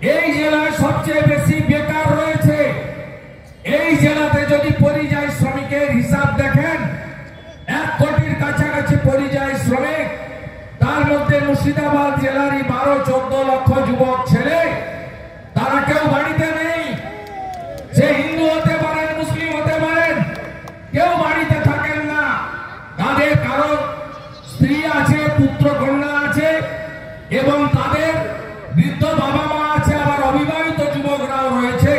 এই জেলায় সবচেয়ে বেশি বেকার রয়েছে। এই জেলাতে যদি পরিযায়ী শ্রমিকের হিসাব দেখেন 1 কোটির কাছাকাছি পরিযায়ী শ্রমিক, তার মধ্যে মুর্শিদাবাদ জেলারই 12-14 লক্ষ যুবক ছেলে, তারা কেউ বাড়িতে নেই। সে হিন্দু হতে পারেন, মুসলিম হতে পারেন, কেউ বাড়িতে থাকেন না। তাদের কারো স্ত্রী আছে, পুত্র কন্যা আছে এবং তাদের বৃদ্ধ বাবা মা আছে, আবার অবিবাহিত যুবকরাও রয়েছে।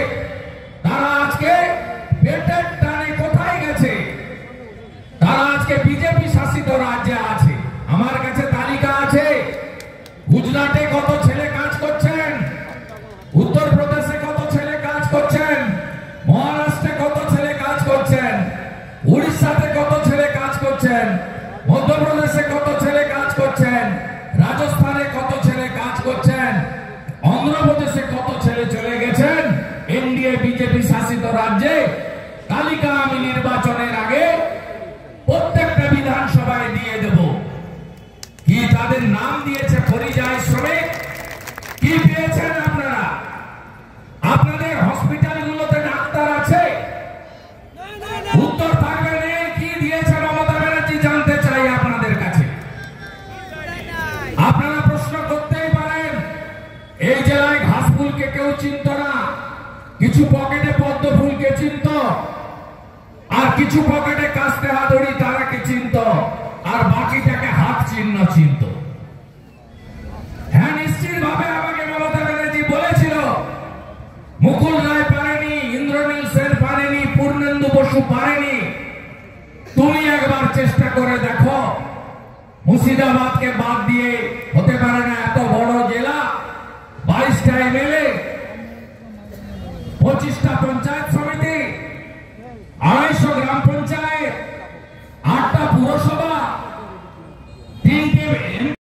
তারা আজকে পেটের টানে কোথায় গেছে? তারা আজকে বিজেপি শাসিত রাজ্যে আছে। আমার কাছে তালিকা আছে। গুজরাটে কত ছেলে কাজ করছেন, উত্তরপ্রদেশে কত ছেলে কাজ করছেন, মহারাষ্ট্রে কত ছেলে কাজ করছেন, উড়িষ্যাতে কত ছেলে কাজ করছেন, মধ্যপ্রদেশে কত ছেলে কাজ করছেন, রাজস্থানে কত ছেলে কাজ করছেন, অন্ধ্রপ্রদেশে কত ছেলে চলে গেছেন এনডিএ বিজেপি শাসিত রাজ্যে। তালিকা আমি নির্বাচনের আগে প্রত্যেকটা বিধানসভায় দিয়ে দেব। কি তাদের নাম দিয়েছে পরিযায়ী শ্রমিক? কি পেয়েছেন আপনারা? আপনাদের হসপিটালগুলোতে ডাক্তার আছে? উত্তর থাকবে নেই। কি দিয়েছে মমতা ব্যানার্জি জানতে চাই আপনাদের কাছে। আপনারা প্রশ্ন করতেই পারেন, এই জেলায় ঘাস ফুলকে কেউ চিনত না, কিছু পকেটে পদ্ম ফুলকে চিনত, আর কিছু পকেটে কাস্তে হাতুড়ি তারাকে চিনত, আর বাকিটাকে হাত চিহ্ন চিনত। হ্যাঁ, নিশ্চিত ভাবে আমাকে মমতা ব্যানার্জি বলেছিল মুকুল রায় পারেনি, ইন্দ্রনীল সেন পারেনি, পূর্ণেন্দু বসু পারেনি। তুমি একবার চেষ্টা করে দেখো। মুর্শিদাবাদকে বাদ দিয়ে হতে পারে না এত বড় জেলা, 22টা এমএলএ, 25টা পঞ্চায়েত সমিতি, 250 গ্রাম পঞ্চায়েত,